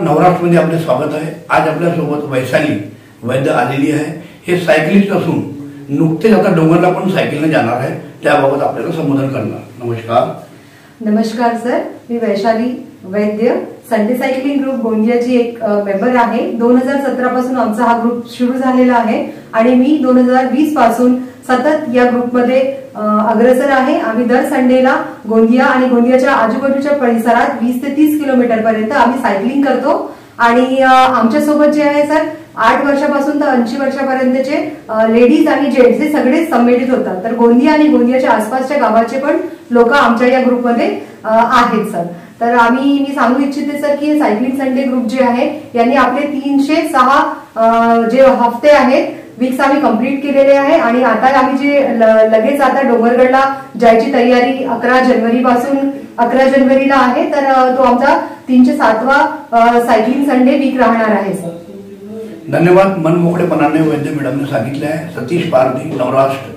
नवराष्ट्रमध्ये आपले स्वागत आहे। आज आपल्या सोबत वैशाली वैद्य आलेली आहे। हे सायकलिस्ट असून नुकतेच आता डोंगरला पण सायकलने जाणार आहे, त्याबाबत आपल्याला संबोधन करणार। नमस्कार। नमस्कार सर, मी वैशाली वैद्य संडे सायकलिंग ग्रुप गोंदियाची एक मेंबर आहे। 2017 पासून आमचा हा ग्रुप सुरू झालेला आहे आणि मी 2020 पासून सतत या ग्रुपमध्ये अग्रेसर आहे। आम्ही दर संडेला गोंदिया आणि गोंदियाच्या आजूबाजूच्या परिसरात 20 ते 30 किलोमीटर पर्यंत आम्ही सायकलिंग करतो आणि आमच्या सोबत जे आहे सर 8 वर्षापासून तर 80 वर्षापर्यंतचे लेडीज आणि जेंट्स हे सगळे सम्मिलित होतात। तर गोंदिया आणि गोंदियाच्या आसपासच्या गावाचे पण लोक आमच्या या ग्रुपमध्ये आहेत सर। तर मी सांगू इच्छिते सर की सायकलिंग संडे ग्रुप जे आहे यांनी आपले 306 जे हफ्ते आहेत वीक्स आम्ही कंप्लीट केलेले आहे आणि आता आम्ही जे लगेच आता डोंगरगडला जायची तयारी 11 जानेवारी पासून 11 जानेवारीला आहे। तर तो आमचा 307वा सायकलिंग संडे वीक राहणार आहे सर। धन्यवाद। मनमोकळेपणाने वैद्य मॅडमने सांगितले आहे। सतीश पारधी, नवराष्ट्र।